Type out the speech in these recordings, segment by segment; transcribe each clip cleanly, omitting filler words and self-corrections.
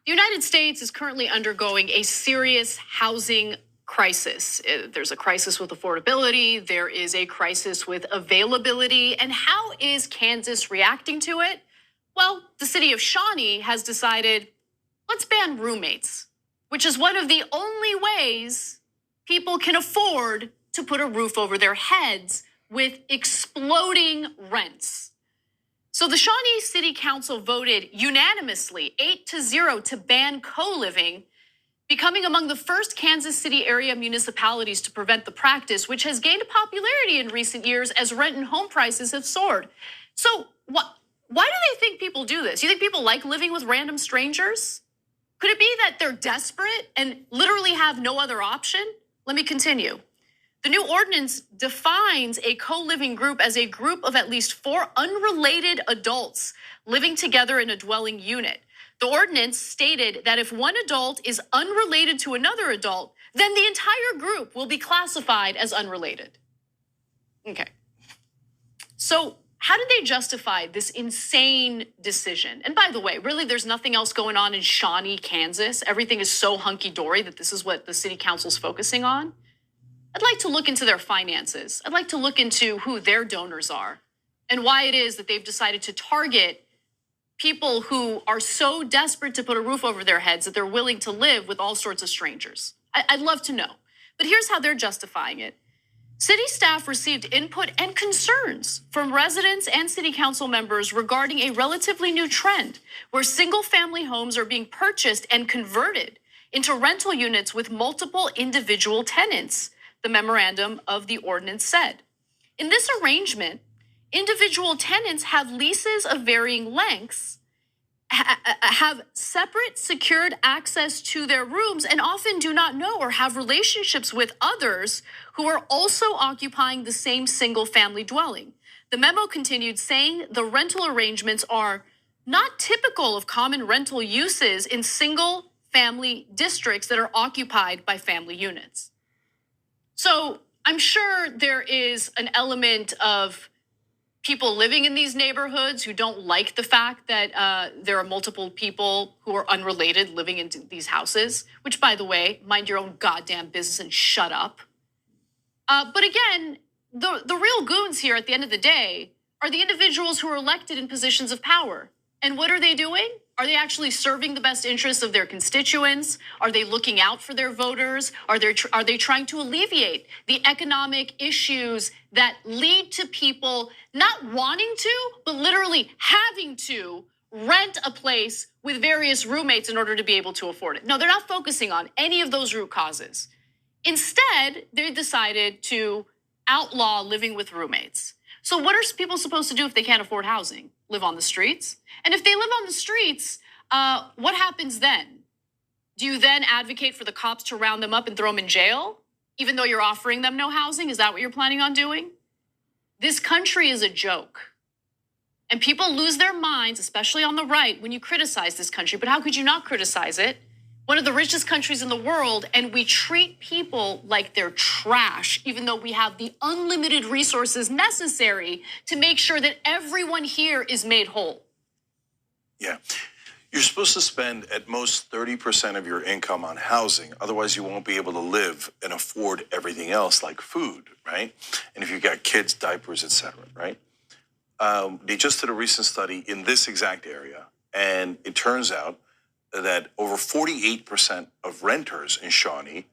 The United States is currently undergoing a serious housing crisis. There's a crisis with affordability. There is a crisis with availability. And how is Kansas reacting to it? Well, the city of Shawnee has decided, let's ban roommates, which is one of the only ways people can afford to put a roof over their heads with exploding rents. So the Shawnee City Council voted unanimously 8-0 to ban co-living, becoming among the first Kansas City area municipalities to prevent the practice, which has gained popularity in recent years as rent and home prices have soared. So why do they think people do this? You think people like living with random strangers? Could it be that they're desperate and literally have no other option? Let me continue. The new ordinance defines a co-living group as a group of at least 4 unrelated adults living together in a dwelling unit. The ordinance stated that if one adult is unrelated to another adult, then the entire group will be classified as unrelated. Okay. So how did they justify this insane decision? And by the way, really, there's nothing else going on in Shawnee, Kansas. Everything is so hunky-dory that this is what the city council's focusing on. I'd like to look into their finances. I'd like to look into who their donors are and why it is that they've decided to target people who are so desperate to put a roof over their heads that they're willing to live with all sorts of strangers. I'd love to know. But here's how they're justifying it. City staff received input and concerns from residents and city council members regarding a relatively new trend where single-family homes are being purchased and converted into rental units with multiple individual tenants, the memorandum of the ordinance said. In this arrangement, individual tenants have leases of varying lengths, have separate secured access to their rooms, and often do not know or have relationships with others who are also occupying the same single family dwelling. The memo continued saying the rental arrangements are not typical of common rental uses in single family districts that are occupied by family units. So I'm sure there is an element of people living in these neighborhoods who don't like the fact that there are multiple people who are unrelated living in these houses, which, by the way, mind your own goddamn business and shut up. But again, the real goons here at the end of the day are the individuals who are elected in positions of power. And what are they doing? Are they actually serving the best interests of their constituents? Are they looking out for their voters? Are they trying to alleviate the economic issues that lead to people not wanting to, but literally having to rent a place with various roommates in order to be able to afford it? No, they're not focusing on any of those root causes. Instead, they decided to outlaw living with roommates. So what are people supposed to do if they can't afford housing? Live on the streets? And if they live on the streets, what happens then? Do you then advocate for the cops to round them up and throw them in jail, even though you're offering them no housing? Is that what you're planning on doing? This country is a joke. And people lose their minds, especially on the right, when you criticize this country. But how could you not criticize it? One of the richest countries in the world, and we treat people like they're trash, even though we have the unlimited resources necessary to make sure that everyone here is made whole. Yeah. You're supposed to spend at most 30% of your income on housing. Otherwise, you won't be able to live and afford everything else like food, right? And if you've got kids, diapers, et cetera, right? They just did a recent study in this exact area, and it turns out that over 48% of renters in Shawnee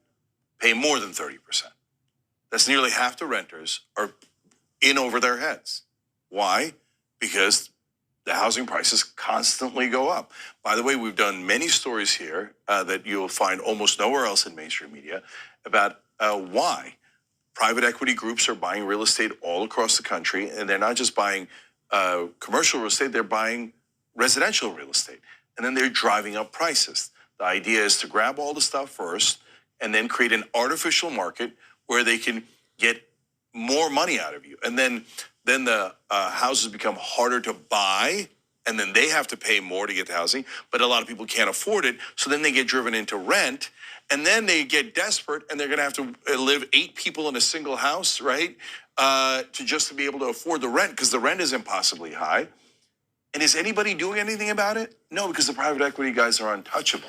pay more than 30%. That's nearly half the renters are in over their heads. Why? Because the housing prices constantly go up. By the way, we've done many stories here that you'll find almost nowhere else in mainstream media about why private equity groups are buying real estate all across the country, and they're not just buying commercial real estate, they're buying residential real estate. And then they're driving up prices. The idea is to grab all the stuff first and then create an artificial market where they can get more money out of you. And then the houses become harder to buy, and then they have to pay more to get the housing, but a lot of people can't afford it. So then they get driven into rent, and then they get desperate, and they're gonna have to live 8 people in a single house, right? To be able to afford the rent, because the rent is impossibly high. And is anybody doing anything about it? No, because the private equity guys are untouchable.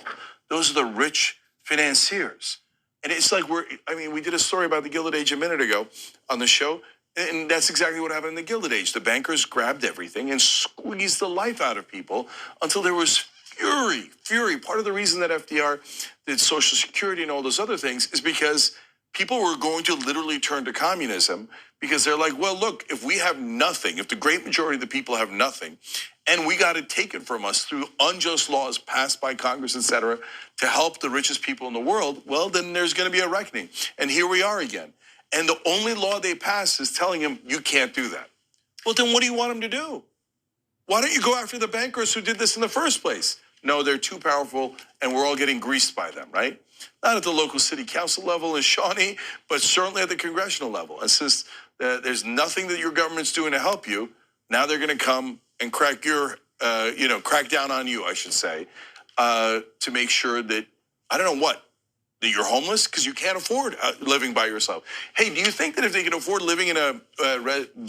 Those are the rich financiers. And it's like we did a story about the Gilded Age a minute ago on the show, and that's exactly what happened in the Gilded Age. The bankers grabbed everything and squeezed the life out of people until there was fury. Part of the reason that FDR did Social Security and all those other things is because people were going to literally turn to communism because they're like, well, look, if we have nothing, if the great majority of the people have nothing, and we got it taken from us through unjust laws passed by Congress, et cetera, to help the richest people in the world, well, then there's going to be a reckoning. And here we are again. And the only law they passed is telling him, you can't do that. Well, then what do you want him to do? Why don't you go after the bankers who did this in the first place? No, they're too powerful, and we're all getting greased by them, right? Not at the local city council level in Shawnee, but certainly at the congressional level. And since there's nothing that your government's doing to help you, now they're going to come and crack down on you, I should say, to make sure that, I don't know what, that you're homeless because you can't afford living by yourself. Hey, do you think that if they can afford living in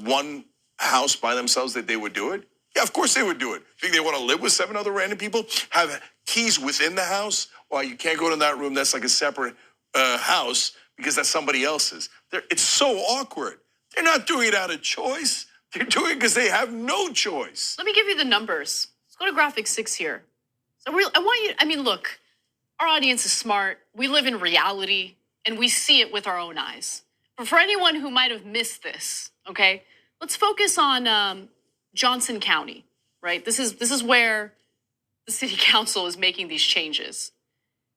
one house by themselves that they would do it? Yeah, of course they would do it. Think they want to live with 7 other random people? Have keys within the house? Well, you can't go to that room. That's like a separate house because that's somebody else's. It's so awkward. They're not doing it out of choice. They're doing it because they have no choice. Let me give you the numbers. Let's go to graphic 6 here. So look, our audience is smart. We live in reality and we see it with our own eyes. But for anyone who might have missed this, okay, let's focus on Johnson County, right? This is where the city council is making these changes.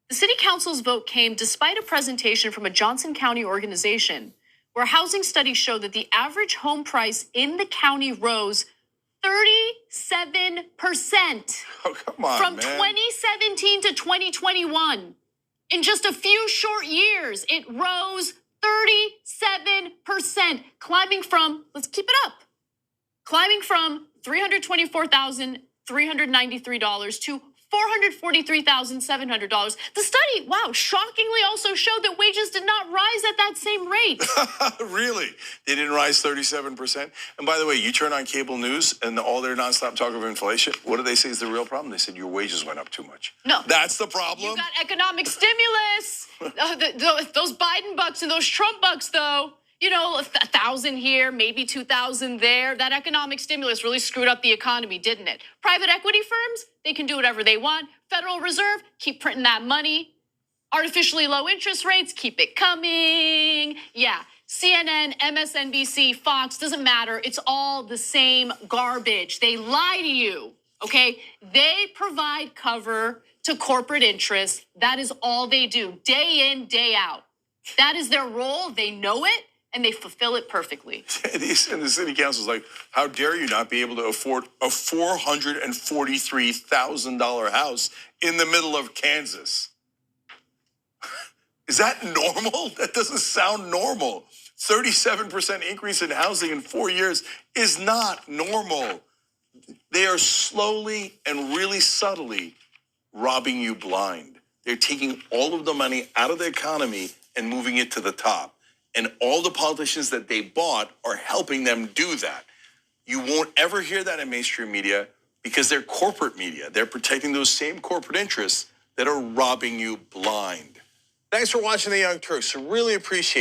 The city council's vote came despite a presentation from a Johnson County organization where housing studies show that the average home price in the county rose 37%. Oh, come on, from man. 2017 to 2021. In just a few short years, it rose 37%, climbing from $324,393 to $443,700. The study, shockingly also showed that wages did not rise at that same rate. Really? They didn't rise 37%? And by the way, you turn on cable news and all their nonstop talk of inflation, what do they say is the real problem? They said your wages went up too much. No. That's the problem? You got economic stimulus. Those Biden bucks and those Trump bucks, though. 1,000 here, maybe 2,000 there. That economic stimulus really screwed up the economy, didn't it? Private equity firms, they can do whatever they want. Federal Reserve, keep printing that money. Artificially low interest rates, keep it coming. Yeah, CNN, MSNBC, Fox, doesn't matter. It's all the same garbage. They lie to you, okay? They provide cover to corporate interests. That is all they do, day in, day out. That is their role. They know it. And they fulfill it perfectly. And the city council's like, how dare you not be able to afford a $443,000 house in the middle of Kansas? Is that normal? That doesn't sound normal. 37% increase in housing in 4 years is not normal. They are slowly and really subtly robbing you blind. They're taking all of the money out of the economy and moving it to the top. And all the politicians that they bought are helping them do that. You won't ever hear that in mainstream media because they're corporate media. They're protecting those same corporate interests that are robbing you blind. Thanks for watching The Young Turks. Really appreciate it.